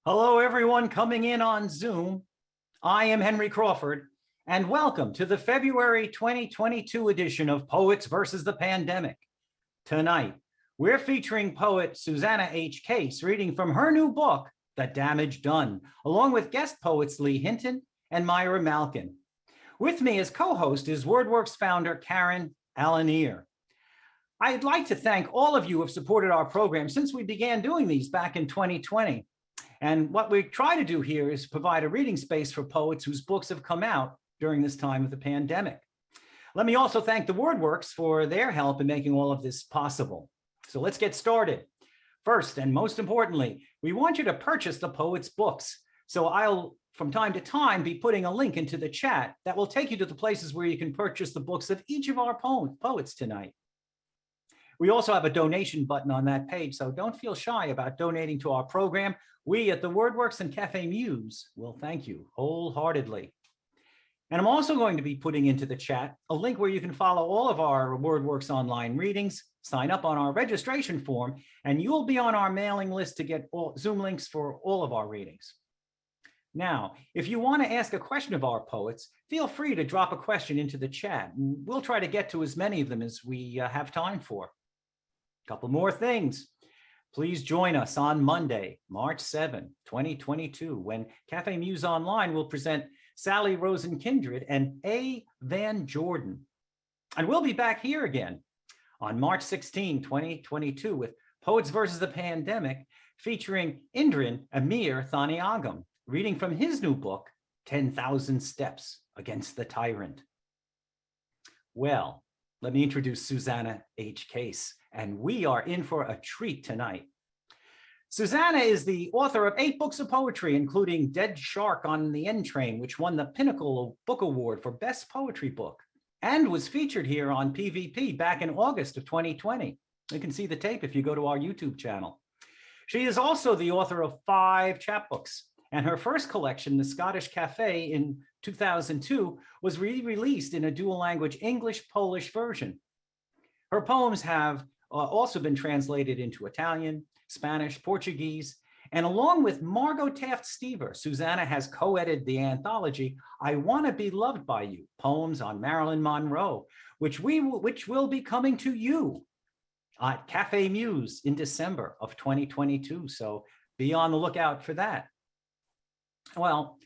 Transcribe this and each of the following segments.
Hello, everyone coming in on Zoom. I am Henry Crawford, and welcome to the February 2022 edition of Poets versus the Pandemic. Tonight, we're featuring poet Susana H. Case reading from her new book, The Damage Done, along with guest poets Lee Hinton and Myra Malkin. With me as co-host is WordWorks founder Karen Alanier. I'd like to thank all of you who have supported our program since we began doing these back in 2020. And what we try to do here is provide a reading space for poets whose books have come out during this time of the pandemic. Let me also thank the WordWorks for their help in making all of this possible. So let's get started. First, and most importantly, we want you to purchase the poets' books. So I'll, from time to time, be putting a link into the chat that will take you to the places where you can purchase the books of each of our poets tonight. We also have a donation button on that page, so don't feel shy about donating to our program. We at the WordWorks and Cafe Muse will thank you wholeheartedly. And I'm also going to be putting into the chat a link where you can follow all of our WordWorks online readings, sign up on our registration form, and you'll be on our mailing list to get Zoom links for all of our readings. Now, if you want to ask a question of our poets, feel free to drop a question into the chat, and we'll try to get to as many of them as we have time for. A couple more things. Please join us on Monday, March 7, 2022, when Cafe Muse Online will present Sally Rosen-Kindred and A. Van Jordan. And we'll be back here again on March 16, 2022, with Poets versus the Pandemic, featuring Indran Amir Thaniagam, reading from his new book, 10,000 Steps Against the Tyrant. Well, let me introduce Susana H. Case, and we are in for a treat tonight. Susana is the author of 8 books of poetry, including Dead Shark on the N Train, which won the Pinnacle Book Award for Best Poetry Book, and was featured here on PVP back in August of 2020. You can see the tape if you go to our YouTube channel. She is also the author of 5 chapbooks, and her first collection, The Scottish Cafe, in 2002, was re-released in a dual-language English-Polish version. Her poems have also been translated into Italian, Spanish, Portuguese, and along with Margot Taft-Stever, Susana has co-edited the anthology, I Want to Be Loved by You, Poems on Marilyn Monroe, which will be coming to you at Cafe Muse in December of 2022. So be on the lookout for that. Well,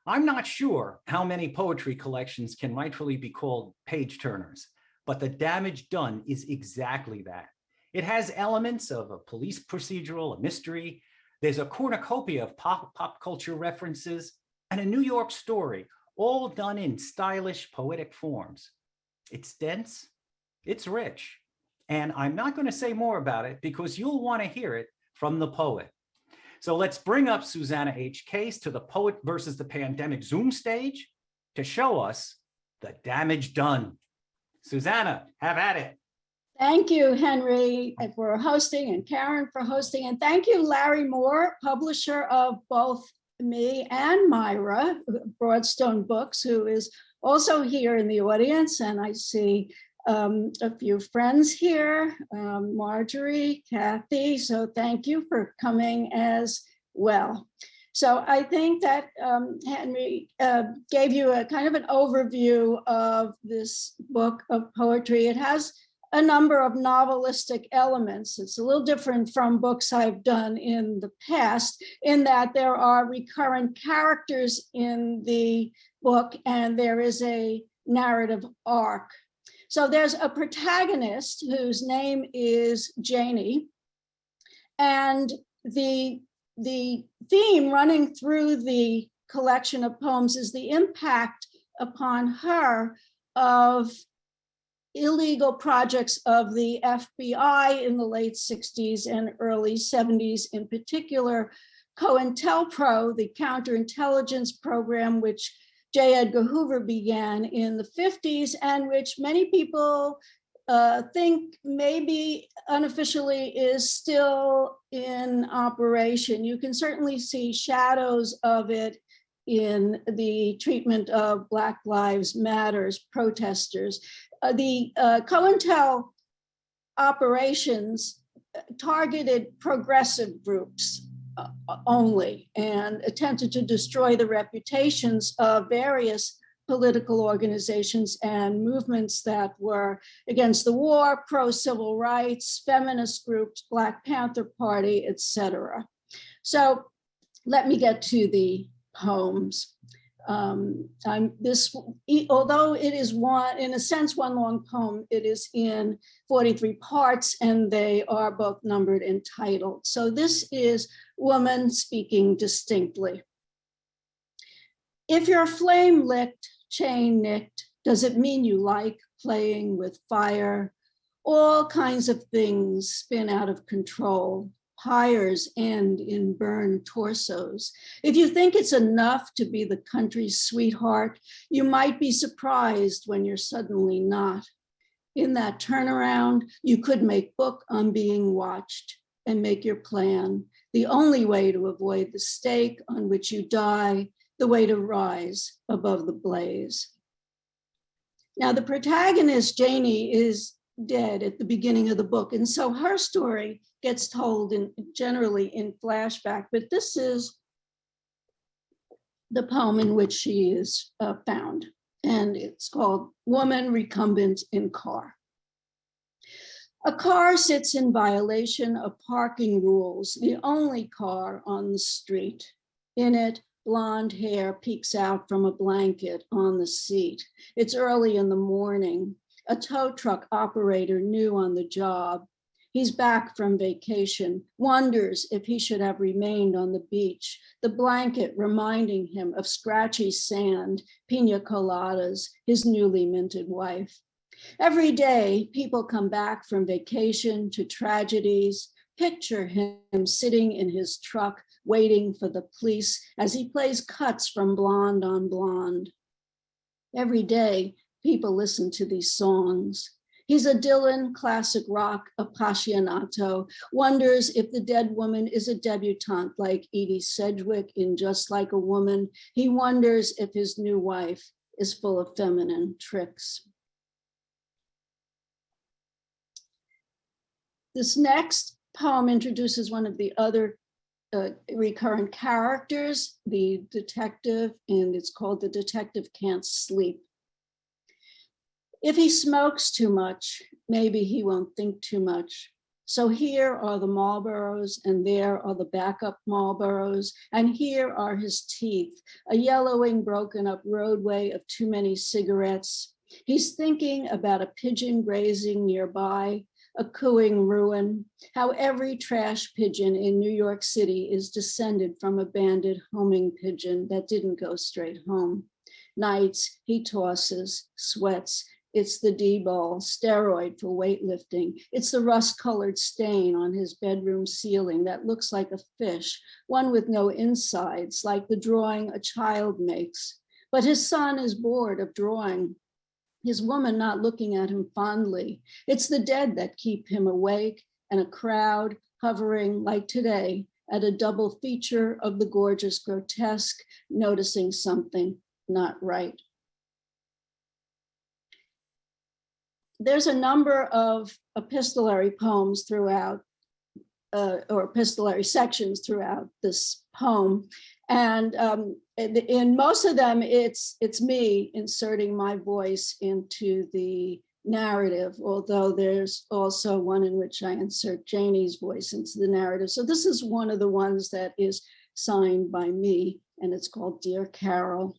I'm not sure how many poetry collections can rightfully be called page turners, but The Damage Done is exactly that. It has elements of a police procedural, a mystery. There's a cornucopia of pop culture references and a New York story, all done in stylish, poetic forms. It's dense, it's rich, and I'm not going to say more about it because you'll want to hear it from the poet. So let's bring up Susana H. Case to the Poet versus the Pandemic Zoom stage to show us The Damage Done. Susana, have at it. Thank you, Henry, for hosting, and Karen for hosting. And thank you, Larry Moore, publisher of both me and Myra, Broadstone Books, who is also here in the audience. And I see a few friends here, Marjorie, Kathy. So thank you for coming as well. So I think that Henry gave you a kind of an overview of this book of poetry. It has a number of novelistic elements. It's a little different from books I've done in the past, in that there are recurrent characters in the book and there is a narrative arc. So there's a protagonist whose name is Janie, and the theme running through the collection of poems is the impact upon her of illegal projects of the FBI in the late 60s and early 70s, in particular, COINTELPRO, the counterintelligence program, which J. Edgar Hoover began in the 50s, and which many people think maybe unofficially is still in operation. You can certainly see shadows of it in the treatment of Black Lives Matters protesters. The COINTEL operations targeted progressive groups, only, and attempted to destroy the reputations of various political organizations and movements that were against the war, pro-civil rights, feminist groups, Black Panther Party, etc. So let me get to the poems. Although it is one, in a sense, one long poem, it is in 43 parts, and they are both numbered and titled. So this is Woman Speaking Distinctly. If you're flame licked, chain nicked, does it mean you like playing with fire? All kinds of things spin out of control. Pyres end in burned torsos. If you think it's enough to be the country's sweetheart, you might be surprised when you're suddenly not. In that turnaround, you could make book on being watched and make your plan. The only way to avoid the stake on which you die, the way to rise above the blaze. Now, the protagonist, Janie, is dead at the beginning of the book, and so her story gets told generally in flashback, but this is the poem in which she is found, and it's called Woman Recumbent in Car. A car sits in violation of parking rules, the only car on the street. In it, blonde hair peeks out from a blanket on the seat. It's early in the morning. A tow truck operator new on the job. He's back from vacation, wonders if he should have remained on the beach, the blanket reminding him of scratchy sand, pina coladas, his newly minted wife. Every day, people come back from vacation to tragedies. Picture him sitting in his truck, waiting for the police as he plays cuts from Blonde on Blonde. Every day, people listen to these songs. He's a Dylan classic rock appassionato, wonders if the dead woman is a debutante like Edie Sedgwick in Just Like a Woman. He wonders if his new wife is full of feminine tricks. This next poem introduces one of the other recurrent characters, the detective, and it's called The Detective Can't Sleep. If he smokes too much, maybe he won't think too much. So here are the Marlboros, and there are the backup Marlboros, and here are his teeth, a yellowing, broken up roadway of too many cigarettes. He's thinking about a pigeon grazing nearby, a cooing ruin, how every trash pigeon in New York City is descended from a banded homing pigeon that didn't go straight home. Nights he tosses, sweats. It's the D-ball, steroid for weightlifting. It's the rust-colored stain on his bedroom ceiling that looks like a fish, one with no insides, like the drawing a child makes. But his son is bored of drawing, his woman not looking at him fondly. It's the dead that keep him awake, and a crowd hovering like today at a double feature of the gorgeous grotesque, noticing something not right. There's a number of epistolary poems throughout, or epistolary sections throughout this poem. And in most of them, it's me inserting my voice into the narrative, although there's also one in which I insert Janie's voice into the narrative. So this is one of the ones that is signed by me, and it's called Dear Carol.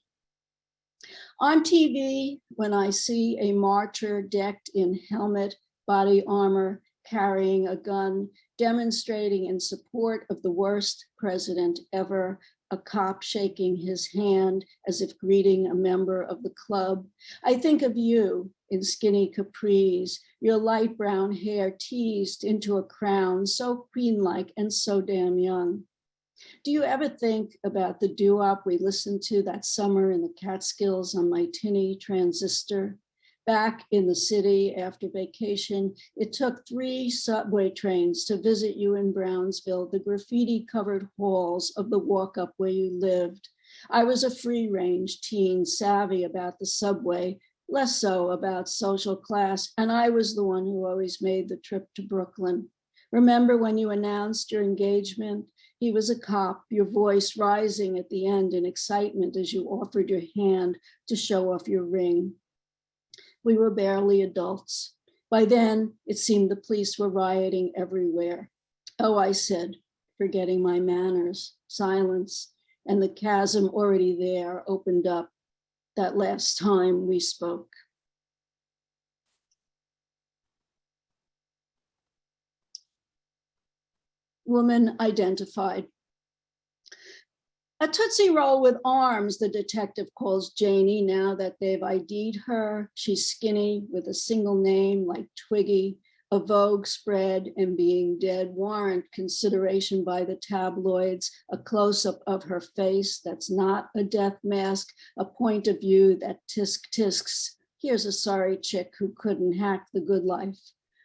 On TV, when I see a marcher decked in helmet, body armor, carrying a gun, demonstrating in support of the worst president ever, a cop shaking his hand as if greeting a member of the club, I think of you in skinny capris, your light brown hair teased into a crown, so queen-like and so damn young. Do you ever think about the doo-wop we listened to that summer in the Catskills on my tinny transistor? Back in the city after vacation, it took 3 subway trains to visit you in Brownsville, the graffiti-covered halls of the walk-up where you lived. I was a free-range teen, savvy about the subway, less so about social class, and I was the one who always made the trip to Brooklyn. Remember when you announced your engagement? He was a cop, your voice rising at the end in excitement as you offered your hand to show off your ring. We were barely adults. By then, it seemed the police were rioting everywhere. Oh, I said, forgetting my manners. Silence, and the chasm already there opened up that last time we spoke. Woman identified. A Tootsie Roll with arms, the detective calls Janie now that they've ID'd her. She's skinny with a single name like Twiggy. A Vogue spread and being dead warrant consideration by the tabloids, a close-up of her face that's not a death mask, a point of view that tisks. Here's a sorry chick who couldn't hack the good life.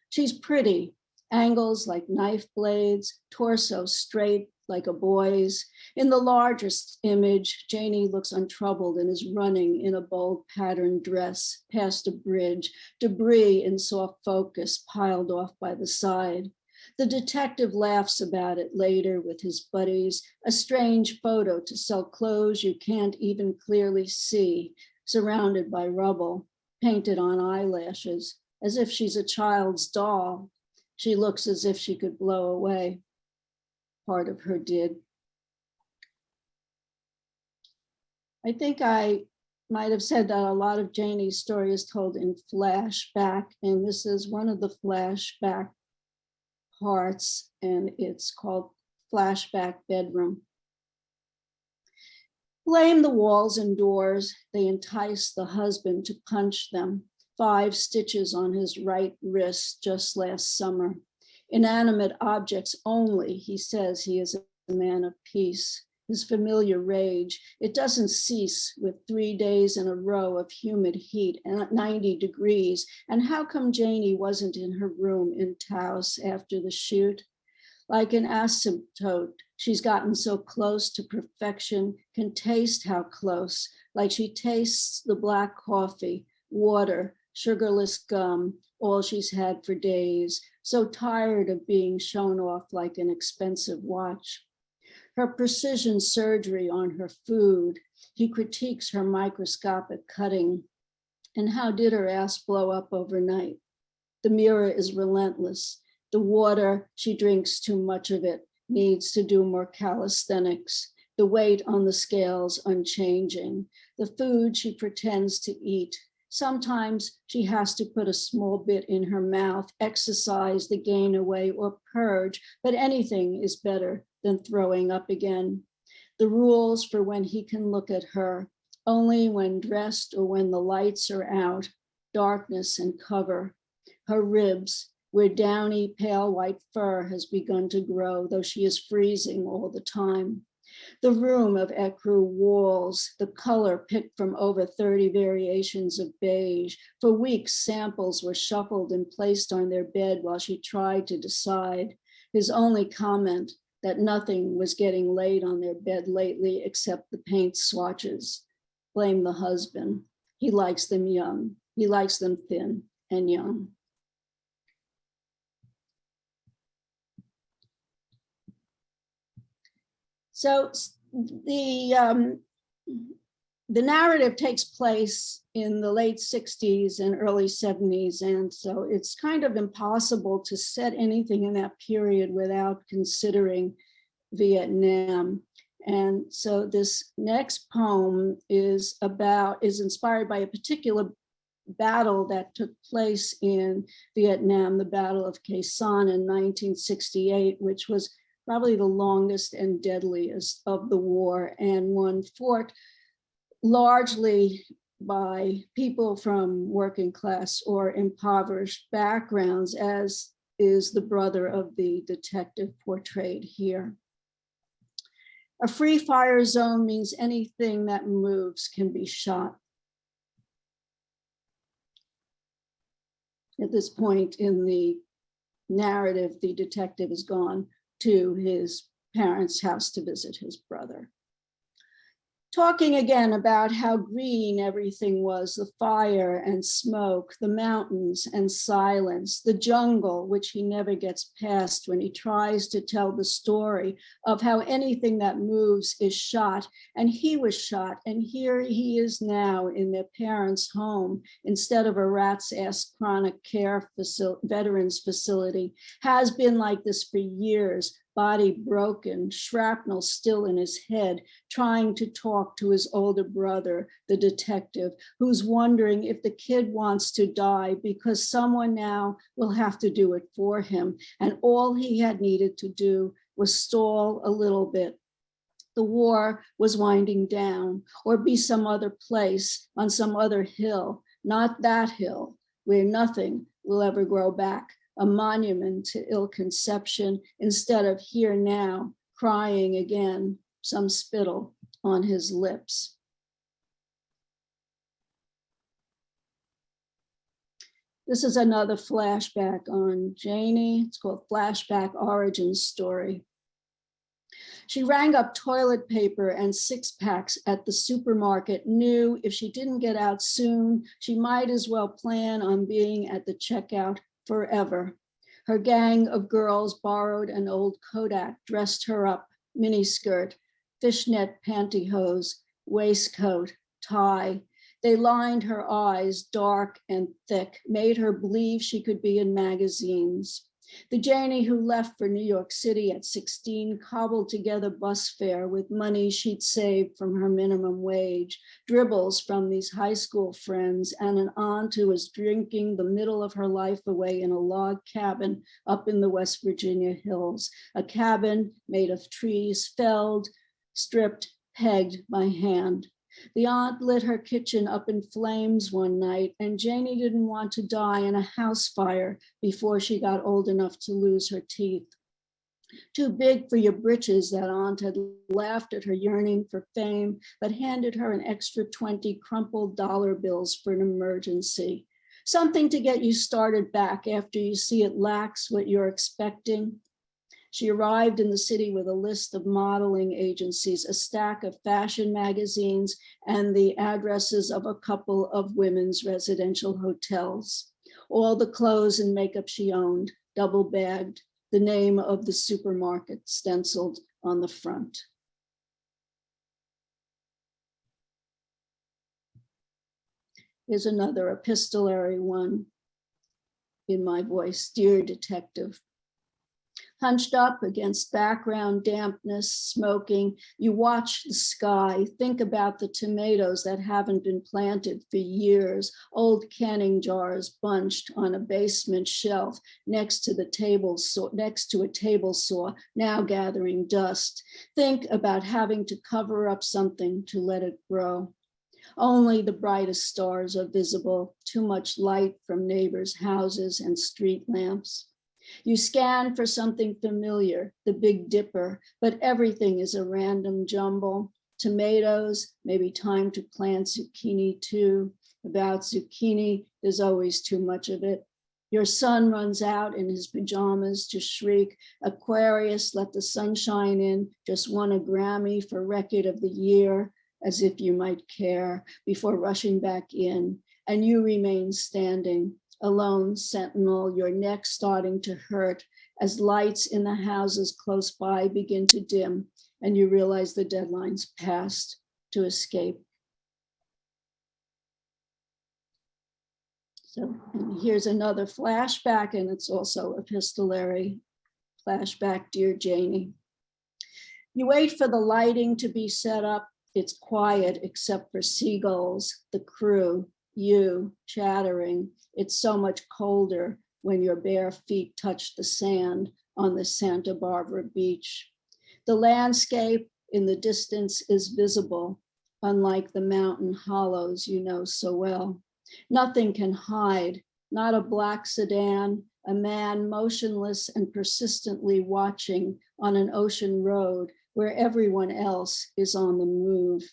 She's pretty, angles like knife blades, torso straight like a boy's. In the largest image, Janie looks untroubled and is running in a bold patterned dress past a bridge, debris in soft focus piled off by the side. The detective laughs about it later with his buddies, a strange photo to sell clothes you can't even clearly see, surrounded by rubble, painted on eyelashes, as if she's a child's doll. She looks as if she could blow away. Part of her did. I think I might have said that a lot of Janie's story is told in flashback, and this is one of the flashback parts, and it's called Flashback Bedroom. Blame the walls and doors. They entice the husband to punch them. 5 stitches on his right wrist just last summer. Inanimate objects only, he says he is a man of peace. His familiar rage, it doesn't cease with 3 days in a row of humid heat and 90 degrees. And how come Janie wasn't in her room in Taos after the shoot? Like an asymptote, she's gotten so close to perfection, can taste how close, like she tastes the black coffee, water, sugarless gum, all she's had for days, so tired of being shown off like an expensive watch. Her precision surgery on her food, he critiques her microscopic cutting. And how did her ass blow up overnight? The mirror is relentless. The water, she drinks too much of it, needs to do more calisthenics. The weight on the scales unchanging. The food she pretends to eat. Sometimes she has to put a small bit in her mouth, exercise the gain away or purge, but anything is better than throwing up again. The rules for when he can look at her, only when dressed or when the lights are out, darkness and cover. Her ribs, where downy pale white fur has begun to grow, though she is freezing all the time. The room of ecru walls, the color picked from over 30 variations of beige. For weeks, samples were shuffled and placed on their bed while she tried to decide. His only comment that nothing was getting laid on their bed lately except the paint swatches. Blame the husband. He likes them young. He likes them thin and young. So the narrative takes place in the late 60s and early 70s. And so it's kind of impossible to set anything in that period without considering Vietnam. And so this next poem is inspired by a particular battle that took place in Vietnam, the Battle of Khe Sanh in 1968, which was probably the longest and deadliest of the war, and one fought largely by people from working class or impoverished backgrounds, as is the brother of the detective portrayed here. A free fire zone means anything that moves can be shot. At this point in the narrative, the detective has gone to his parents' house to visit his brother. talking again about how green everything was, the fire and smoke, the mountains and silence, the jungle, which he never gets past when he tries to tell the story of how anything that moves is shot. And he was shot, and here he is now in their parents' home instead of a rat's ass chronic care veterans facility, has been like this for years, body broken, shrapnel still in his head, trying to talk to his older brother, the detective, who's wondering if the kid wants to die because someone now will have to do it for him. And all he had needed to do was stall a little bit. The war was winding down, or be some other place on some other hill, not that hill where nothing will ever grow back, a monument to ill conception instead of here now, crying again, some spittle on his lips. This is another flashback on Janie. It's called Flashback Origin Story. She rang up toilet paper and 6-packs at the supermarket, knew if she didn't get out soon, she might as well plan on being at the checkout forever. Her gang of girls borrowed an old Kodak, dressed her up, miniskirt, fishnet pantyhose, waistcoat, tie. They lined her eyes, dark and thick, made her believe she could be in magazines. The Janie who left for New York City at 16 cobbled together bus fare with money she'd saved from her minimum wage, dribbles from these high school friends, and an aunt who was drinking the middle of her life away in a log cabin up in the West Virginia hills, a cabin made of trees felled, stripped, pegged by hand. The aunt lit her kitchen up in flames one night, and Janie didn't want to die in a house fire before she got old enough to lose her teeth. Too big for your britches, that aunt had laughed at her yearning for fame, but handed her an extra 20 crumpled dollar bills for an emergency. Something to get you started back after you see it lacks what you're expecting. She arrived in the city with a list of modeling agencies, a stack of fashion magazines, and the addresses of a couple of women's residential hotels. All the clothes and makeup she owned, double bagged, the name of the supermarket stenciled on the front. Here's another epistolary one in my voice. Dear detective, hunched up against background dampness, smoking, you watch the sky, think about the tomatoes that haven't been planted for years, old canning jars bunched on a basement shelf next to a table saw, now gathering dust. Think about having to cover up something to let it grow. Only the brightest stars are visible, too much light from neighbors' houses and street lamps. You scan for something familiar, the Big Dipper, but everything is a random jumble. Tomatoes, maybe time to plant zucchini too. About zucchini, there's always too much of it. Your son runs out in his pajamas to shriek, Aquarius, let the sunshine in, just won a Grammy for Record of the Year, as if you might care, before rushing back in, and you remain standing, alone, sentinel, your neck starting to hurt as lights in the houses close by begin to dim and you realize the deadline's passed to escape. So, and here's another flashback, and it's also epistolary. Flashback, dear Janie. You wait for the lighting to be set up. It's quiet except for seagulls, the crew, you chattering. It's so much colder when your bare feet touch the sand on the Santa Barbara beach. The landscape in the distance is visible, unlike the mountain hollows you know so well. Nothing can hide, not a black sedan, a man motionless and persistently watching on an ocean road where everyone else is on the move.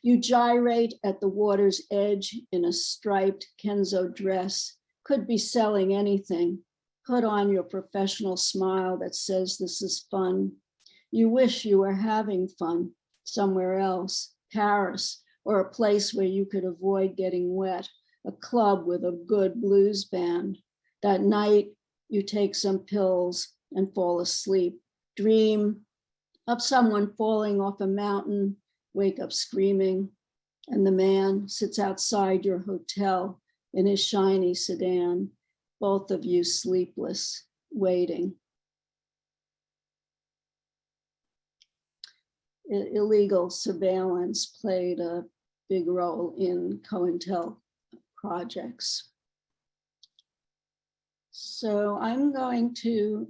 You gyrate at the water's edge in a striped Kenzo dress, could be selling anything. Put on your professional smile that says this is fun. You wish you were having fun somewhere else, Paris, or a place where you could avoid getting wet, a club with a good blues band. That night, you take some pills and fall asleep. Dream of someone falling off a mountain, wake up screaming, and the man sits outside your hotel in his shiny sedan, both of you sleepless, waiting. Illegal surveillance played a big role in COINTEL projects. So I'm going to,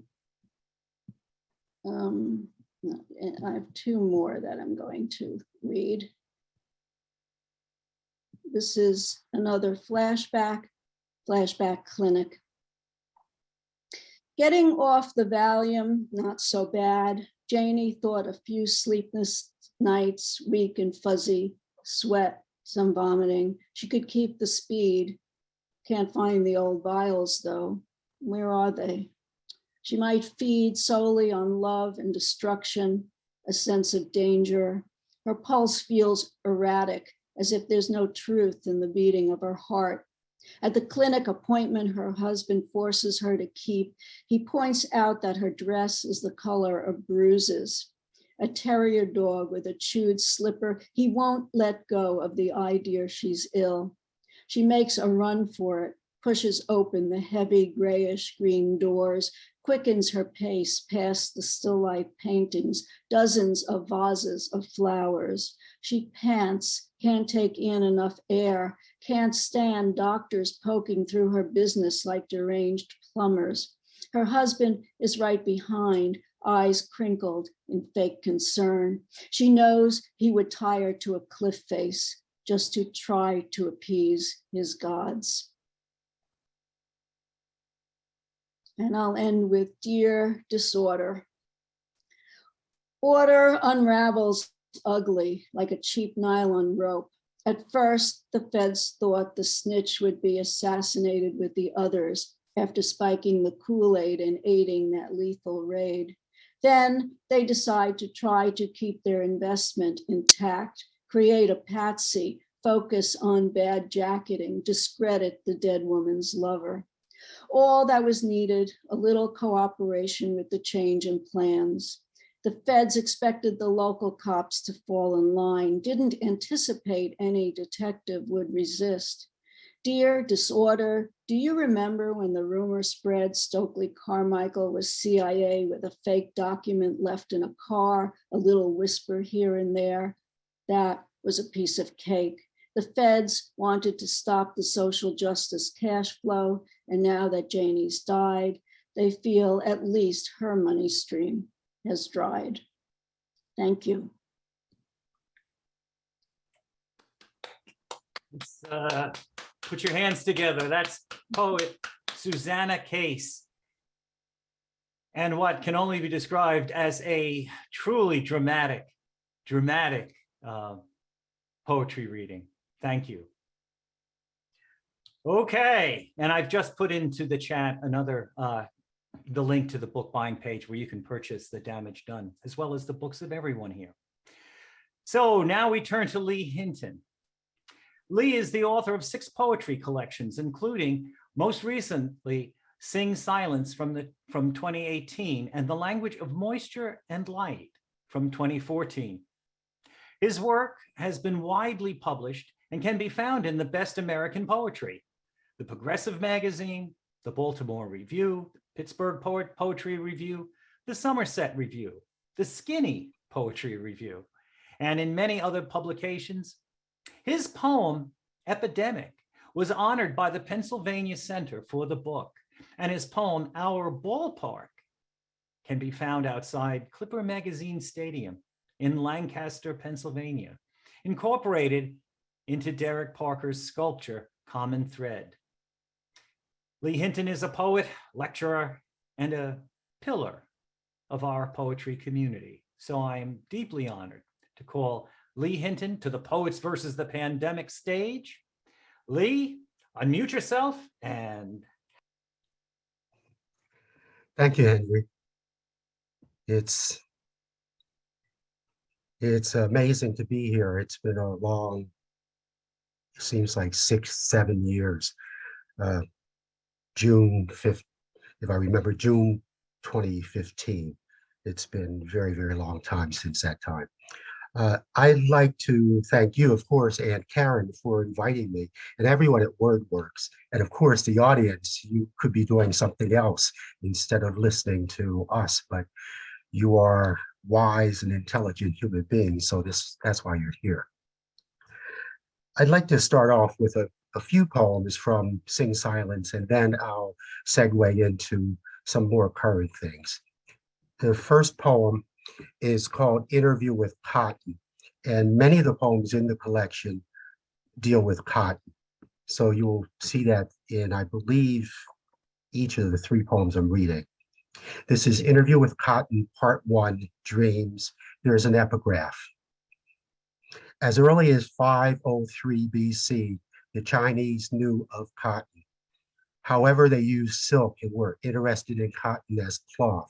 I have two more that I'm going to read. This is another flashback clinic. Getting off the Valium, not so bad. Janie thought a few sleepless nights, weak and fuzzy, sweat, some vomiting. She could keep the speed. Can't find the old vials though. Where are they? She might feed solely on love and destruction, a sense of danger. Her pulse feels erratic, as if there's no truth in the beating of her heart. At the clinic appointment her husband forces her to keep, he points out that her dress is the color of bruises. A terrier dog with a chewed slipper, he won't let go of the idea she's ill. She makes a run for it, pushes open the heavy grayish green doors, quickens her pace past the still life paintings, dozens of vases of flowers. She pants, can't take in enough air, can't stand doctors poking through her business like deranged plumbers. Her husband is right behind, eyes crinkled in fake concern. She knows he would tie her to a cliff face just to try to appease his gods. And I'll end with Dear Disorder. Order unravels ugly like a cheap nylon rope. At first, the feds thought the snitch would be assassinated with the others after spiking the Kool-Aid and aiding that lethal raid. Then they decide to try to keep their investment intact, create a patsy, focus on bad jacketing, discredit the dead woman's lover. All that was needed, a little cooperation with the change in plans. The feds expected the local cops to fall in line, didn't anticipate any detective would resist. Dear Disorder, do you remember when the rumor spread Stokely Carmichael was CIA with a fake document left in a car, a little whisper here and there? That was a piece of cake. The feds wanted to stop the social justice cash flow, and now that Janie's died, they feel at least her money stream has dried. Thank you. Put your hands together. That's poet Susana Case. And what can only be described as a truly dramatic poetry reading. Thank you. Okay, and I've just put into the chat another the link to the book buying page where you can purchase The Damage Done, as well as the books of everyone here. So now we turn to Lee Hinton. Lee is the author of 6 poetry collections, including most recently Sing Silence from 2018 and The Language of Moisture and Light from 2014. His work has been widely published and can be found in the Best American Poetry, the Progressive Magazine, the Baltimore Review, Pittsburgh Poetry Review, the Somerset Review, the Skinny Poetry Review, and in many other publications. His poem, Epidemic, was honored by the Pennsylvania Center for the Book, and his poem, Our Ballpark, can be found outside Clipper Magazine Stadium in Lancaster, Pennsylvania, incorporated into Derek Parker's sculpture, Common Thread. Lee Hinton is a poet, lecturer, and a pillar of our poetry community. So I am deeply honored to call Lee Hinton to the Poets versus the Pandemic stage. Lee, unmute yourself and... Thank you, Henry. It's It's amazing to be here. It's been a long, it seems like 6, 7 years. Uh, June 5th, if I remember, June 2015. It's been a very, very long time since that time. I'd like to thank you, of course, and Karen for inviting me, and everyone at WordWorks, and of course the audience. You could be doing something else instead of listening to us, but you are wise and intelligent human beings, so that's why you're here. I'd like to start off with a few poems from Sing Silence, and then I'll segue into some more current things. The first poem is called Interview with Cotton, and many of the poems in the collection deal with cotton. So you'll see that in, I believe, each of the 3 poems I'm reading. This is Interview with Cotton, Part 1, Dreams. There's an epigraph. As early as 503 BC, the Chinese knew of cotton. However, they used silk and were interested in cotton as cloth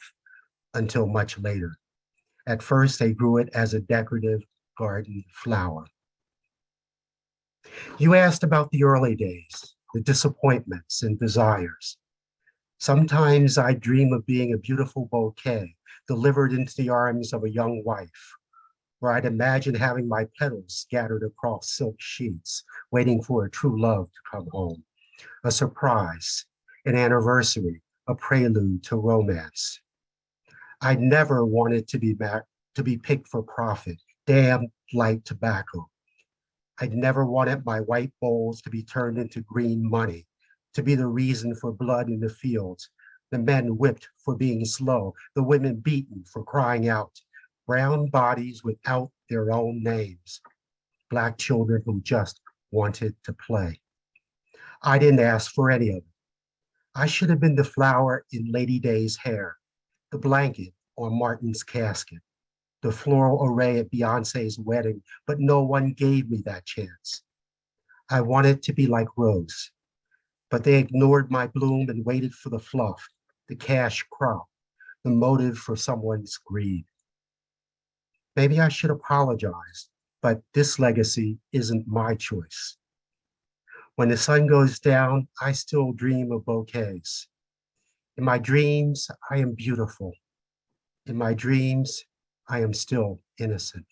until much later. At first, they grew it as a decorative garden flower. You asked about the early days, the disappointments and desires. Sometimes I dream of being a beautiful bouquet delivered into the arms of a young wife, where I'd imagine having my petals scattered across silk sheets, waiting for a true love to come home, a surprise, an anniversary, a prelude to romance. I never wanted to be picked for profit, damned like tobacco. I never wanted my white bowls to be turned into green money, to be the reason for blood in the fields, the men whipped for being slow, the women beaten for crying out, brown bodies without their own names, Black children who just wanted to play. I didn't ask for any of it. I should have been the flower in Lady Day's hair, the blanket on Martin's casket, the floral array at Beyonce's wedding, but no one gave me that chance. I wanted to be like Rose, but they ignored my bloom and waited for the fluff, the cash crop, the motive for someone's greed. Maybe I should apologize, but this legacy isn't my choice. When the sun goes down, I still dream of bouquets. In my dreams, I am beautiful. In my dreams, I am still innocent.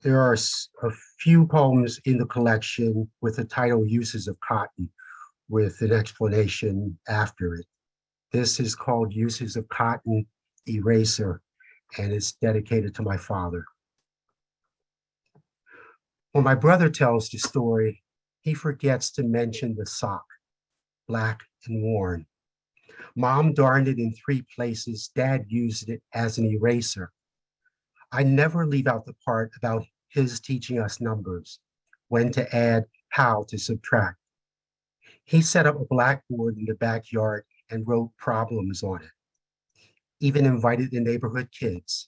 There are a few poems in the collection with the title Uses of Cotton, with an explanation after it. This is called Uses of Cotton, Eraser, and it's dedicated to my father. When my brother tells the story, he forgets to mention the sock, black and worn. Mom darned it in 3 places. Dad used it as an eraser. I never leave out the part about his teaching us numbers, when to add, how to subtract. He set up a blackboard in the backyard and wrote problems on it, even invited the neighborhood kids.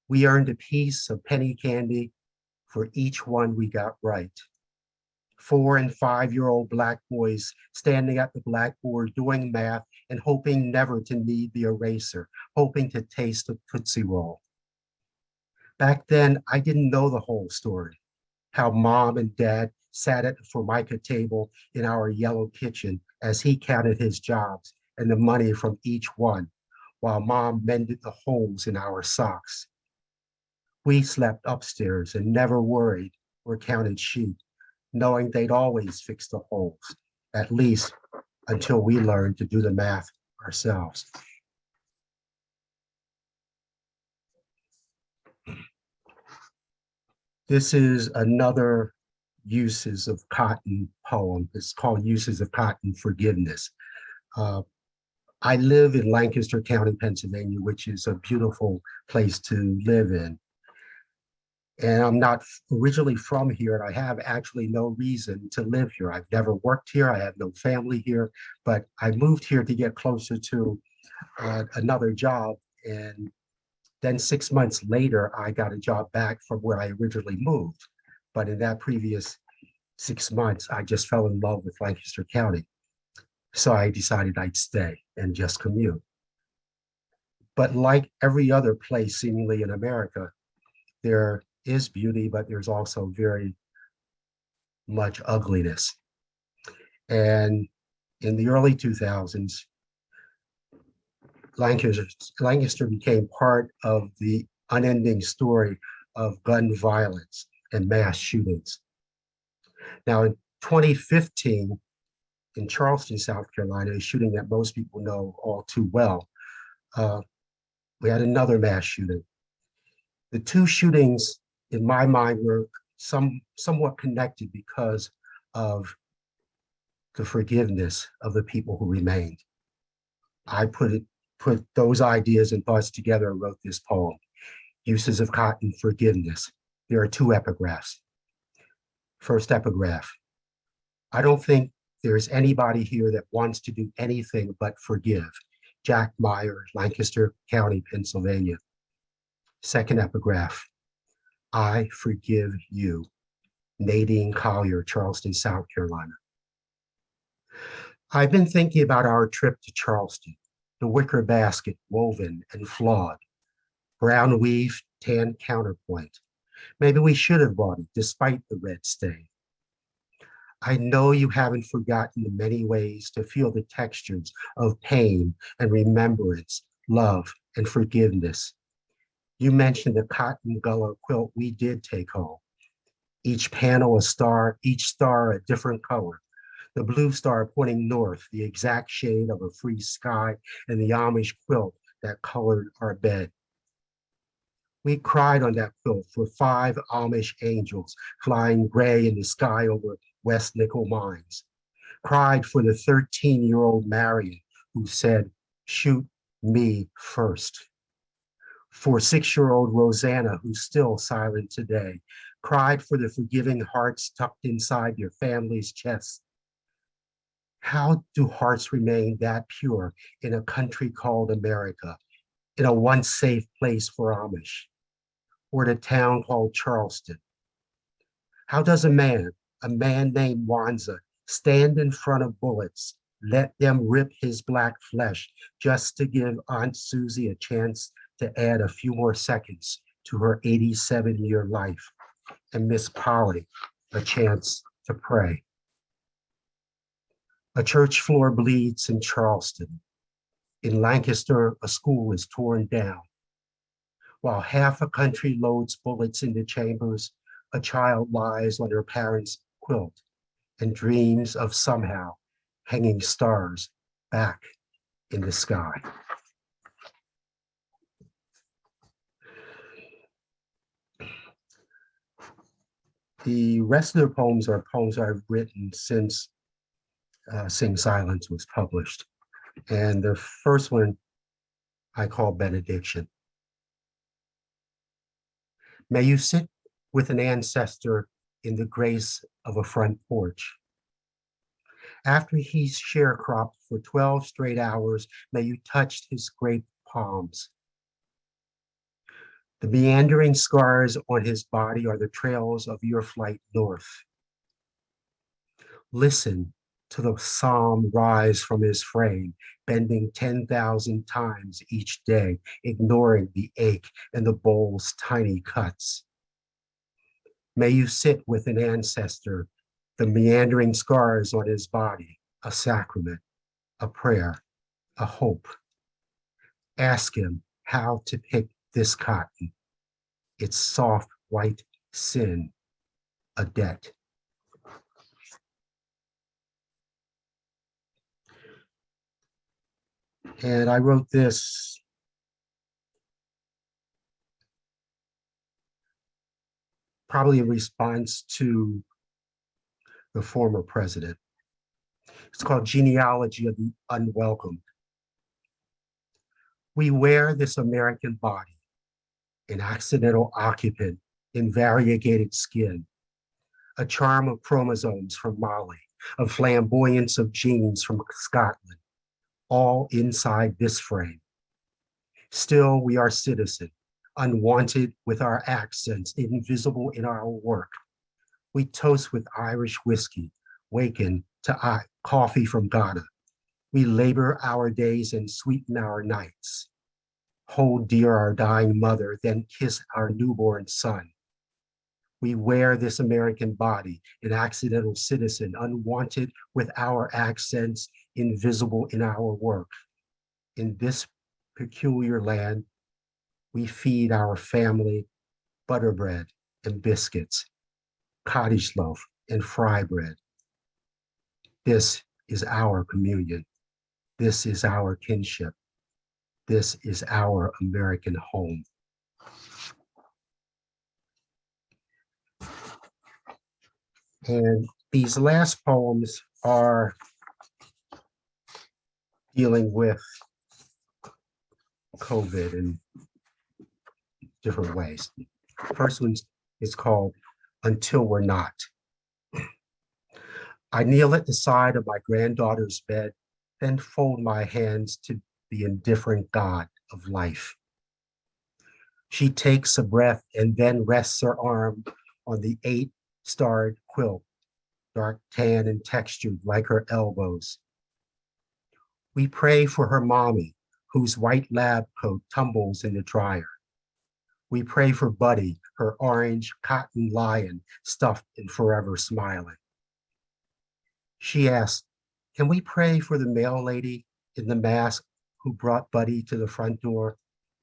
We earned a piece of penny candy for each one we got right. 4- and 5-year-old Black boys standing at the blackboard doing math and hoping never to need the eraser, hoping to taste a Tootsie Roll. Back then, I didn't know the whole story, how Mom and Dad sat at the Formica table in our yellow kitchen as he counted his jobs and the money from each one, while Mom mended the holes in our socks. We slept upstairs and never worried or counted sheep, knowing they'd always fix the holes, at least until we learned to do the math ourselves. This is another Uses of Cotton poem. It's called Uses of Cotton, Forgiveness. I live in Lancaster County, Pennsylvania, which is a beautiful place to live in. And I'm not originally from here, and I have actually no reason to live here. I've never worked here. I have no family here, but I moved here to get closer to another job. And then 6 months later, I got a job back from where I originally moved. But in that previous 6 months, I just fell in love with Lancaster County. So I decided I'd stay and just commute. But like every other place seemingly in America, there is beauty, but there's also very much ugliness. And in the early 2000s, Lancaster became part of the unending story of gun violence and mass shootings. Now, in 2015, in Charleston, South Carolina, a shooting that most people know all too well, we had another mass shooting. The two shootings, in my mind, were somewhat connected because of the forgiveness of the people who remained. I put those ideas and thoughts together and wrote this poem, Uses of Cotton, Forgiveness. There are two epigraphs. First epigraph, I don't think there's anybody here that wants to do anything but forgive. Jack Myra, Lancaster County, Pennsylvania. Second epigraph, I forgive you. Nadine Collier, Charleston, South Carolina. I've been thinking about our trip to Charleston, the wicker basket woven and flawed, brown weave, tan counterpoint. Maybe we should have bought it despite the red stain. I know you haven't forgotten the many ways to feel the textures of pain and remembrance, love and forgiveness. You mentioned the cotton gullah quilt we did take home. Each panel a star, each star a different color. The blue star pointing north, the exact shade of a free sky, and the Amish quilt that colored our bed. We cried on that quilt for 5 Amish angels flying gray in the sky over West Nickel Mines. Cried for the 13-year-old Marion who said, shoot me first. For 6-year-old Rosanna, who's still silent today. Cried for the forgiving hearts tucked inside your family's chest. How do hearts remain that pure in a country called America, in a once safe place for Amish, or in a town called Charleston? How does a man named Wanza, stand in front of bullets, let them rip his black flesh just to give Aunt Susie a chance to add a few more seconds to her 87-year life, and Miss Polly a chance to pray? A church floor bleeds in Charleston. In Lancaster, a school is torn down. While half a country loads bullets into chambers, a child lies on her parents' quilt and dreams of somehow hanging stars back in the sky. The rest of the poems are poems I've written since Sing Silence was published. And the first one I call Benediction. May you sit with an ancestor in the grace of a front porch. After he's sharecropped for 12 straight hours, may you touch his grape palms. The meandering scars on his body are the trails of your flight north. Listen to the psalm rise from his frame, bending 10,000 times each day, ignoring the ache and the bowl's tiny cuts. May you sit with an ancestor, the meandering scars on his body, a sacrament, a prayer, a hope. Ask him how to pick this cotton, its soft white sin, a debt. And I wrote this probably in response to the former president. It's called Genealogy of the Unwelcomed. We wear this American body, an accidental occupant in variegated skin, a charm of chromosomes from Mali, a flamboyance of genes from Scotland, all inside this frame. Still, we are citizen, unwanted with our accents, invisible in our work. We toast with Irish whiskey, waken to coffee from Ghana, We labor our days and sweeten our nights. Hold dear our dying mother, then kiss our newborn son. We wear this American body, an accidental citizen, unwanted with our accents, invisible in our work. In this peculiar land, we feed our family butterbread and biscuits, cottage loaf and fry bread. This is our communion. This is our kinship. This is our American home. And these last poems are dealing with COVID in different ways. First one is called Until We're Not. I kneel at the side of my granddaughter's bed, then fold my hands to the indifferent God of life. She takes a breath and then rests her arm on the 8-starred quilt, dark tan and textured like her elbows. We pray for her mommy, whose white lab coat tumbles in the dryer. We pray for Buddy, her orange cotton lion stuffed and forever smiling. She asks, can we pray for the mail lady in the mask who brought Buddy to the front door?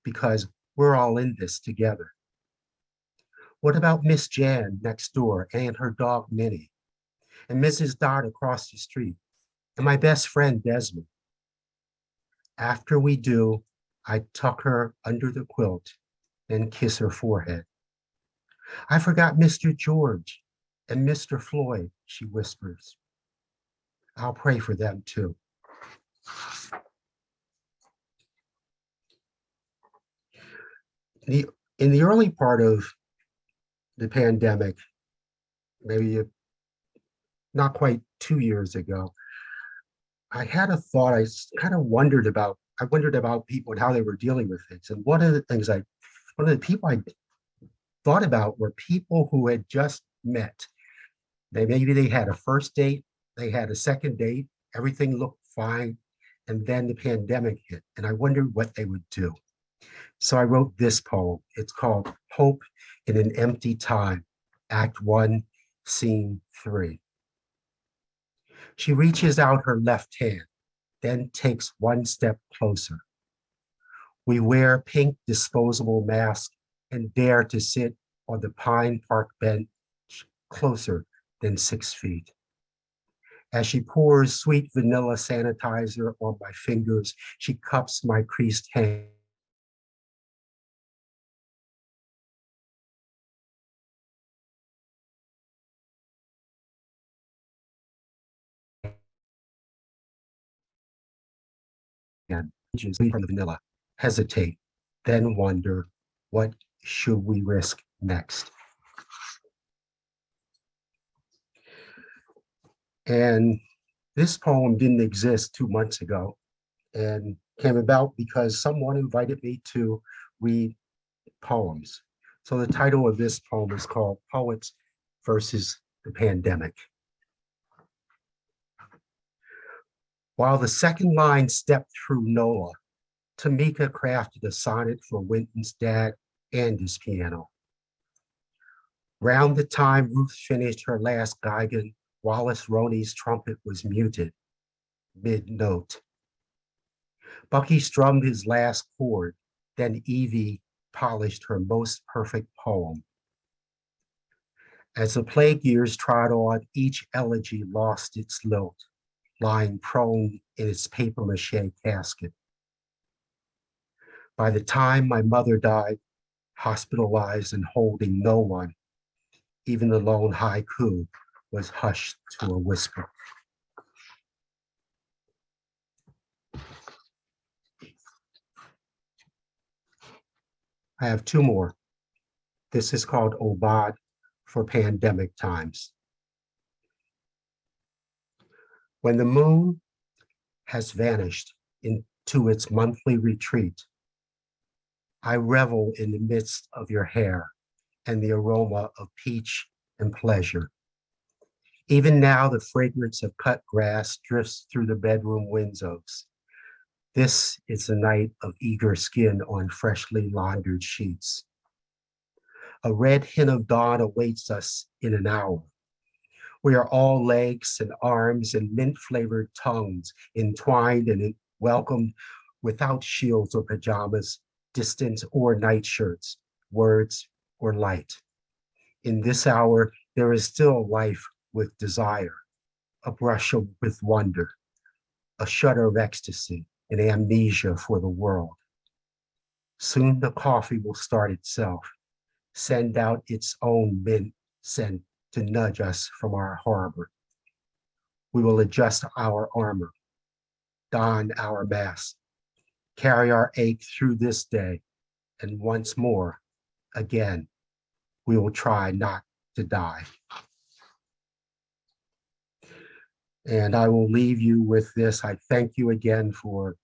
Because we're all in this together. What about Miss Jan next door and her dog Minnie? And Mrs. Dot across the street? And my best friend Desmond? After we do, I tuck her under the quilt and kiss her forehead. I forgot Mr. George and Mr. Floyd, she whispers. I'll pray for them too. In the early part of the pandemic, maybe not quite 2 years ago, I had a thought. I wondered about people and how they were dealing with things. And one of the people I thought about were people who had just met. Maybe they had a first date, they had a second date, everything looked fine, and then the pandemic hit, and I wondered what they would do. So I wrote this poem. It's called Hope in an Empty Time, Act 1, Scene 3. She reaches out her left hand, then takes one step closer. We wear pink disposable masks and dare to sit on the Pine Park bench closer than 6 feet. As she pours sweet vanilla sanitizer on my fingers, she cups my creased hand. From the vanilla, hesitate, then wonder, what should we risk next? And this poem didn't exist 2 months ago and came about because someone invited me to read poems. So the title of this poem is called Poets versus the Pandemic. While the second line stepped through Nola, Tamika crafted a sonnet for Winton's dad and his piano. Round the time Ruth finished her last Geigen, Wallace Roney's trumpet was muted, mid-note. Bucky strummed his last chord, then Evie polished her most perfect poem. As the plague years trod on, each elegy lost its lilt, lying prone in its papier-mâché casket. By the time my mother died, hospitalized and holding no one, even the lone haiku was hushed to a whisper. I have 2 more. This is called Obad for Pandemic Times. When the moon has vanished into its monthly retreat, I revel in the midst of your hair and the aroma of peach and pleasure. Even now, the fragrance of cut grass drifts through the bedroom windows. This is a night of eager skin on freshly laundered sheets. A red hint of dawn awaits us in an hour. We are all legs and arms and mint-flavored tongues entwined and welcomed without shields or pajamas, distance or nightshirts, words or light. In this hour, there is still life with desire, a brush with wonder, a shudder of ecstasy, and amnesia for the world. Soon the coffee will start itself, send out its own mint scent to nudge us from our harbor. We will adjust our armor, don our mask, carry our ache through this day, and once more, again, we will try not to die. And I will leave you with this. I thank you again for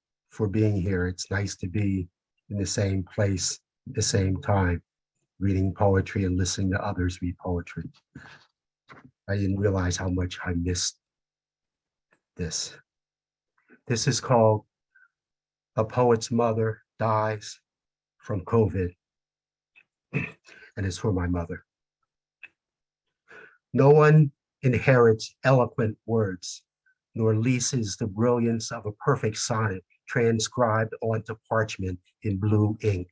being here. It's nice to be in the same place at the same time, reading poetry and listening to others read poetry. I didn't realize how much I missed this. This is called A Poet's Mother Dies from COVID, and it's for my mother. No one inherits eloquent words, nor leases the brilliance of a perfect sonnet transcribed onto parchment in blue ink.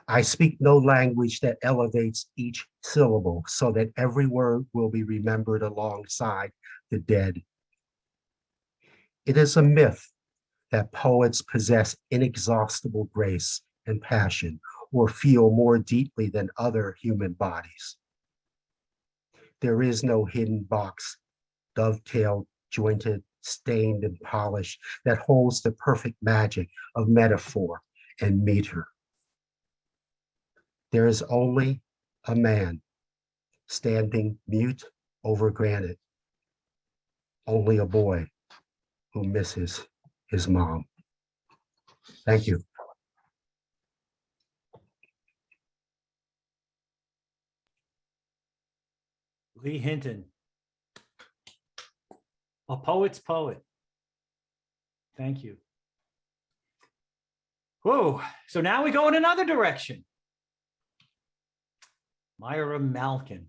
I speak no language that elevates each syllable so that every word will be remembered alongside the dead. It is a myth that poets possess inexhaustible grace and passion or feel more deeply than other human bodies. There is no hidden box, dovetailed, jointed, stained, and polished that holds the perfect magic of metaphor and meter. There is only a man standing mute over granite, only a boy who misses his mom. Thank you. Lee Hinton, a poet's poet. Thank you. Whoa, so now we go in another direction. Myra Malkin.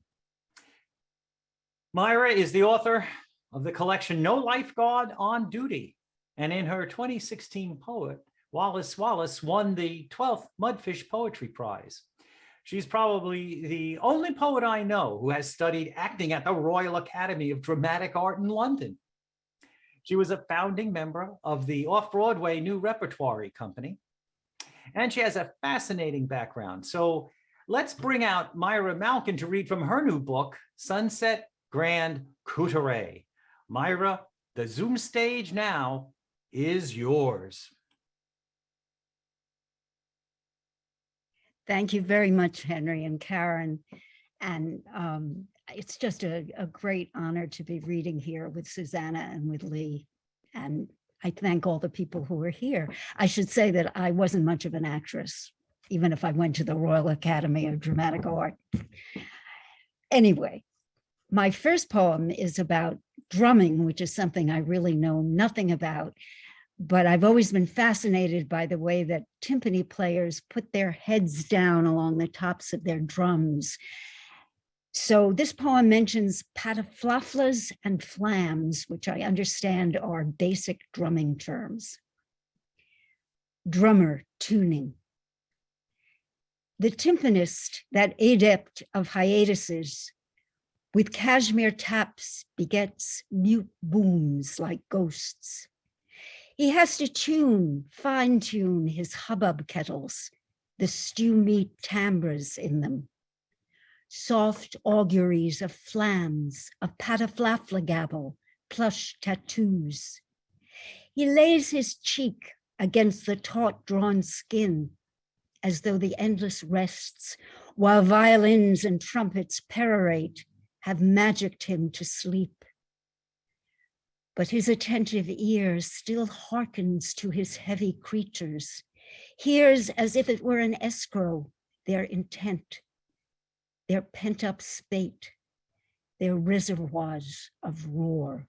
Myra is the author of the collection No Lifeguard on Duty. And in her 2016 poet, Wallace Wallace won the 12th Mudfish Poetry Prize. She's probably the only poet I know who has studied acting at the Royal Academy of Dramatic Art in London. She was a founding member of the Off-Broadway New Repertory Company, and she has a fascinating background. So let's bring out Myra Malkin to read from her new book, Sunset Grand Couturier. Myra, the Zoom stage now is yours. Thank you very much, Henry and Karen. And it's just a great honor to be reading here with Susana and with Lee. And I thank all the people who are here. I should say that I wasn't much of an actress, even if I went to the Royal Academy of Dramatic Art. Anyway, my first poem is about drumming, which is something I really know nothing about. But I've always been fascinated by the way that timpani players put their heads down along the tops of their drums. So this poem mentions pataflaflas and flams, which I understand are basic drumming terms. Drummer tuning. The timpanist, that adept of hiatuses, with cashmere taps begets mute booms like ghosts. He has to fine-tune his hubbub kettles, the stew meat timbres in them, soft auguries of flams, of pataflafla gabble, plush tattoos. He lays his cheek against the taut-drawn skin, as though the endless rests, while violins and trumpets perorate, have magicked him to sleep. But his attentive ear still hearkens to his heavy creatures, hears as if it were an escrow, their intent, their pent-up spate, their reservoirs of roar.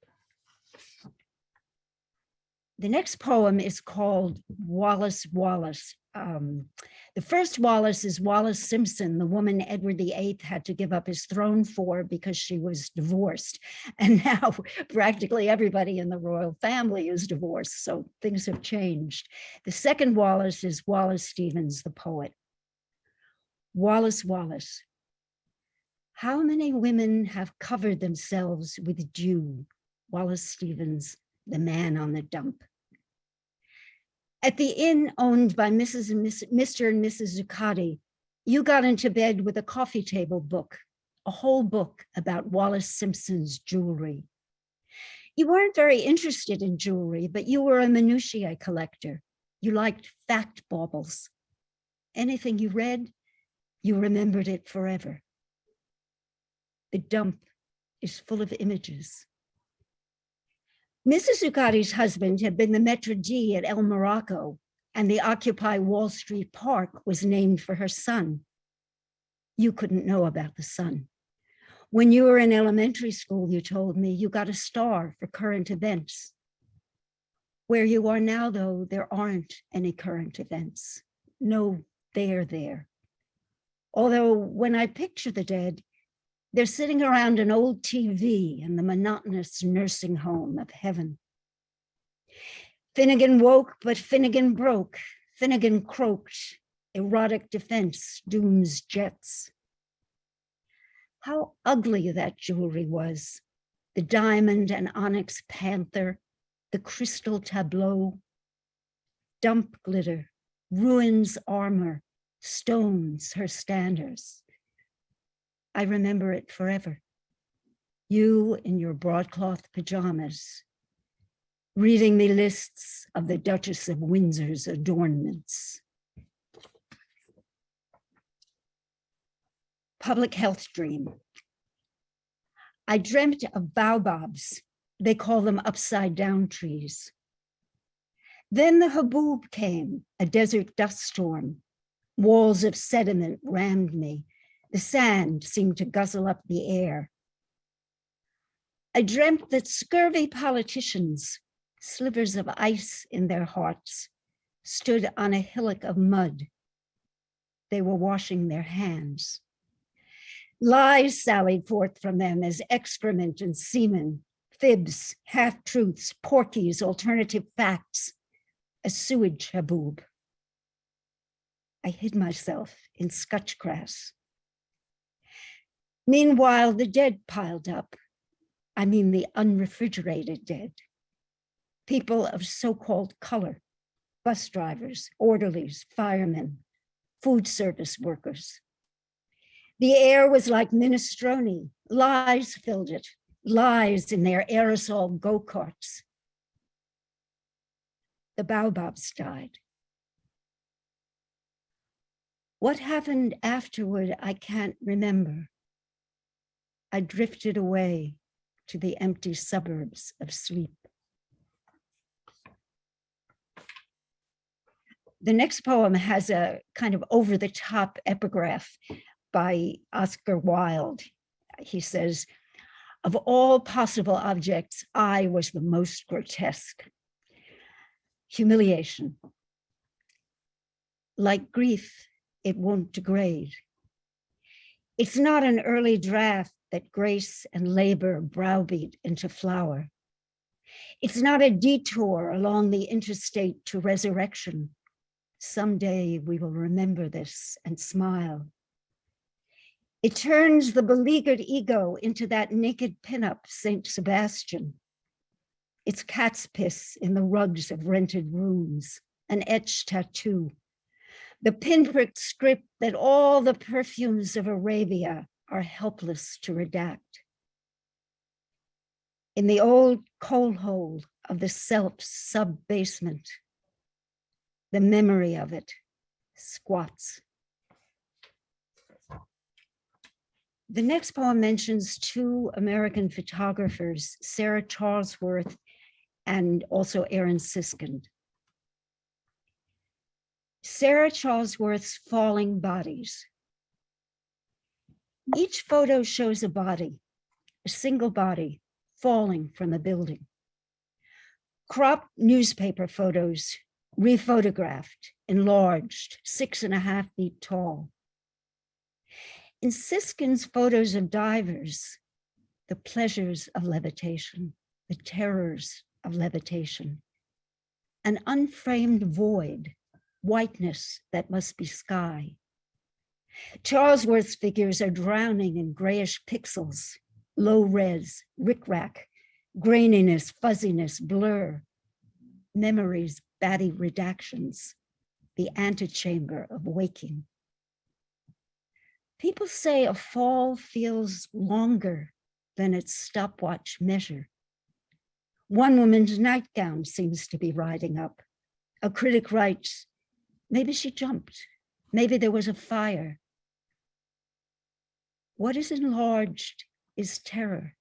The next poem is called Wallace Wallace. The first Wallace is Wallace Simpson, the woman Edward VIII had to give up his throne for because she was divorced. And now practically everybody in the royal family is divorced, so things have changed. The second Wallace is Wallace Stevens, the poet. Wallace Wallace. How many women have covered themselves with dew? Wallace Stevens, the man on the dump. At the inn owned by Mr. and Mrs. Zuccotti, you got into bed with a coffee table book, a whole book about Wallace Simpson's jewelry. You weren't very interested in jewelry, but you were a minutiae collector. You liked fact baubles. Anything you read, you remembered it forever. The dump is full of images. Mrs. Zuccotti's husband had been the maître d' at El Morocco, and the Occupy Wall Street Park was named for her son. You couldn't know about the son. When you were in elementary school, you told me you got a star for current events. Where you are now, though, there aren't any current events. No, they're there. Although when I picture the dead, they're sitting around an old TV in the monotonous nursing home of heaven. Finnegan woke, but Finnegan broke. Finnegan croaked. Erotic defense dooms jets. How ugly that jewelry was. The diamond and onyx panther, the crystal tableau, dump glitter, ruins armor, stones her standards. I remember it forever. You in your broadcloth pajamas, reading me lists of the Duchess of Windsor's adornments. Public health dream. I dreamt of baobabs. They call them upside down trees. Then the haboob came, a desert dust storm. Walls of sediment rammed me. The sand seemed to guzzle up the air. I dreamt that scurvy politicians, slivers of ice in their hearts, stood on a hillock of mud. They were washing their hands. Lies sallied forth from them as excrement and semen, fibs, half-truths, porkies, alternative facts, a sewage haboob. I hid myself in scotch grass. Meanwhile, the dead piled up. I mean the unrefrigerated dead. People of so-called color, bus drivers, orderlies, firemen, food service workers. The air was like minestrone. Lies filled it, lies in their aerosol go-karts. The baobabs died. What happened afterward, I can't remember. I drifted away to the empty suburbs of sleep. The next poem has a kind of over-the-top epigraph by Oscar Wilde. He says, of all possible objects, I was the most grotesque. Humiliation. Like grief, it won't degrade. It's not an early draft that grace and labor browbeat into flower. It's not a detour along the interstate to resurrection. Someday we will remember this and smile. It turns the beleaguered ego into that naked pinup, Saint Sebastian. It's cat's piss in the rugs of rented rooms, an etched tattoo, the pinpricked script that all the perfumes of Arabia are helpless to redact. In the old coal hole of the self's sub-basement, the memory of it squats. The next poem mentions two American photographers, Sarah Charlesworth and also Aaron Siskind. Sarah Charlesworth's Falling Bodies. Each photo shows a body, a single body falling from a building. Cropped newspaper photos, rephotographed, enlarged, 6.5 feet tall. In Siskin's photos of divers, the pleasures of levitation, the terrors of levitation, an unframed void, whiteness that must be sky. Charlesworth's figures are drowning in grayish pixels, low res, rickrack, graininess, fuzziness, blur, memories, batty redactions, the antechamber of waking. People say a fall feels longer than its stopwatch measure. One woman's nightgown seems to be riding up. A critic writes, maybe she jumped, maybe there was a fire. What is enlarged is terror,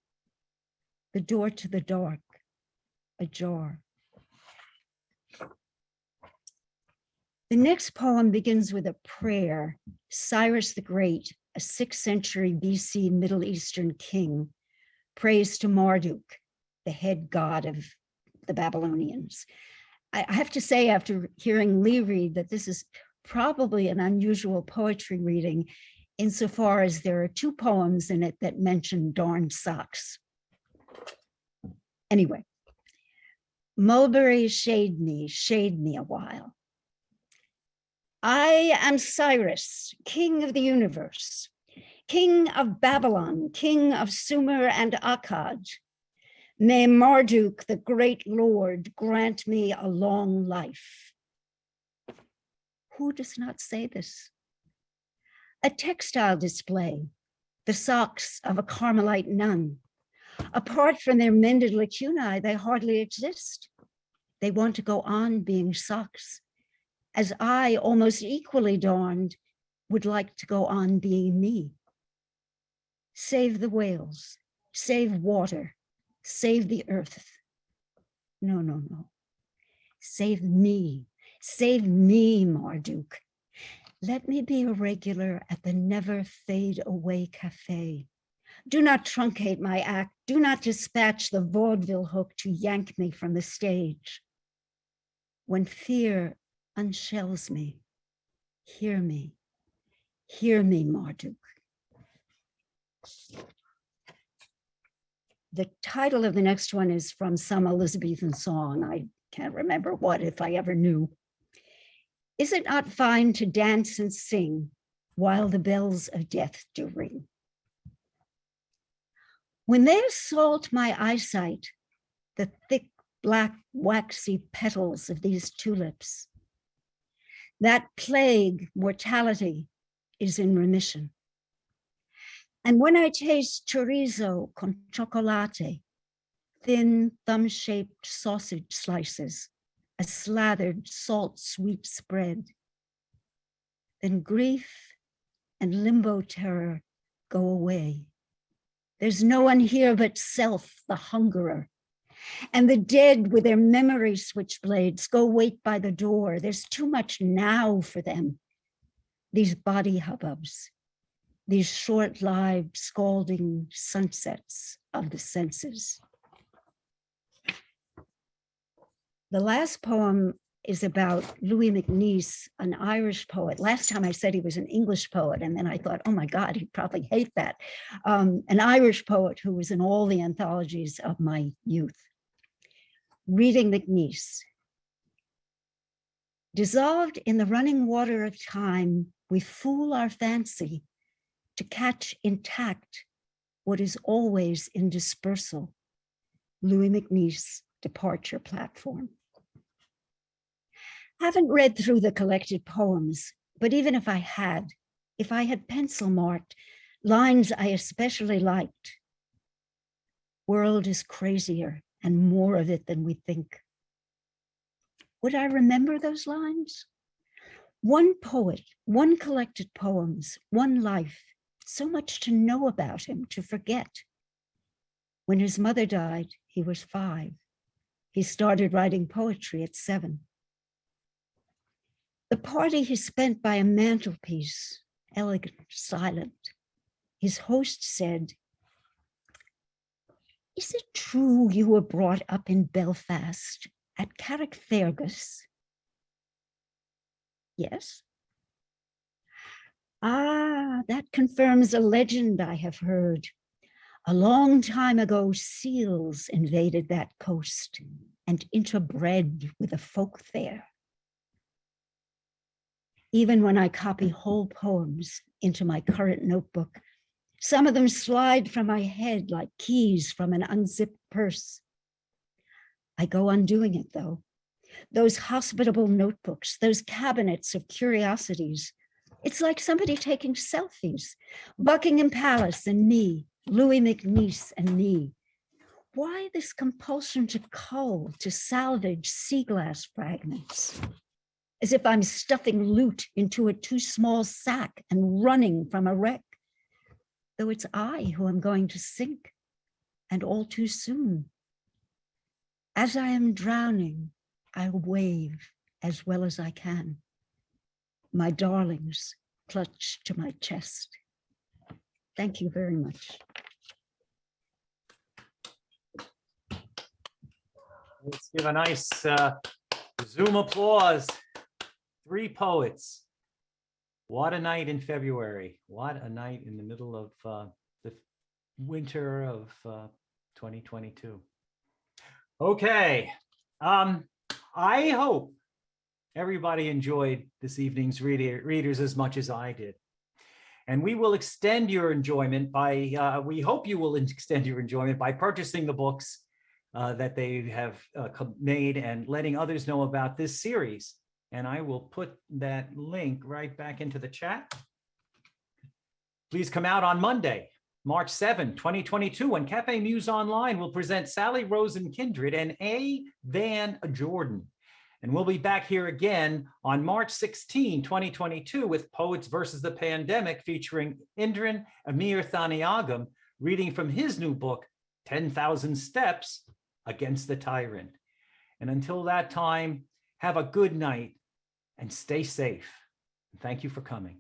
the door to the dark, ajar. The next poem begins with a prayer. Cyrus the Great, a 6th century BC Middle Eastern king, prays to Marduk, the head god of the Babylonians. I have to say, after hearing Lee read, that this is probably an unusual poetry reading insofar as there are 2 poems in it that mention darn socks. Anyway, Mulberry, shade me a while. I am Cyrus, king of the universe, king of Babylon, king of Sumer and Akkad. May Marduk, the great Lord, grant me a long life. Who does not say this? A textile display, the socks of a Carmelite nun. Apart from their mended lacunae, they hardly exist. They want to go on being socks, as I, almost equally darned, would like to go on being me. Save the whales, save water, save the earth. No, no, no. Save me, Marduk. Let me be a regular at the never fade away cafe. Do not truncate my act. Do not dispatch the vaudeville hook to yank me from the stage. When fear unshells me, hear me, Marduk. The title of the next one is from some Elizabethan song. I can't remember what, if I ever knew. Is it not fine to dance and sing while the bells of death do ring? When they assault my eyesight, the thick, black, waxy petals of these tulips, that plague, mortality, is in remission. And when I taste chorizo con chocolate, thin thumb-shaped sausage slices, a slathered salt sweet spread, then grief and limbo terror go away. There's no one here but self, the hungerer. And the dead with their memory switchblades go wait by the door. There's too much now for them. These body hubbubs, these short-lived scalding sunsets of the senses. The last poem is about Louis MacNeice, an Irish poet. Last time I said he was an English poet, and then I thought, oh my God, he'd probably hate that. An Irish poet who was in all the anthologies of my youth. Reading MacNeice. Dissolved in the running water of time, we fool our fancy to catch intact what is always in dispersal. Louis MacNeice, Departure Platform. Haven't read through the collected poems, but even if I had pencil marked lines I especially liked, world is crazier and more of it than we think. Would I remember those lines? One poet, one collected poems, one life, so much to know about him, to forget. When his mother died, he was 5. He started writing poetry at 7. The party he spent by a mantelpiece, elegant, silent. His host said, Is it true you were brought up in Belfast at Carrickfergus? Yes. Ah, that confirms a legend I have heard. A long time ago, seals invaded that coast and interbred with the folk there. Even when I copy whole poems into my current notebook, some of them slide from my head like keys from an unzipped purse. I go on doing it though. Those hospitable notebooks, those cabinets of curiosities. It's like somebody taking selfies. Buckingham Palace and me, Louis McNeice and me. Why this compulsion to cull, to salvage sea glass fragments? As if I'm stuffing loot into a too small sack and running from a wreck. Though it's I who am going to sink, and all too soon. As I am drowning, I'll wave as well as I can. My darlings clutch to my chest. Thank you very much. Let's give a nice Zoom applause. 3 poets. What a night in February. What a night in the middle of the winter of 2022. Okay. I hope everybody enjoyed this evening's readers as much as I did. And we will extend your enjoyment by, we hope you will extend your enjoyment by purchasing the books that they have made and letting others know about this series. And I will put that link right back into the chat. Please come out on Monday, March 7, 2022, when Cafe Muse Online will present Sally Rosen-Kindred and A. Van Jordan. And we'll be back here again on March 16, 2022 with Poets versus the Pandemic featuring Indran Amir Thaniagam reading from his new book, 10,000 Steps Against the Tyrant. And until that time, have a good night and stay safe. Thank you for coming.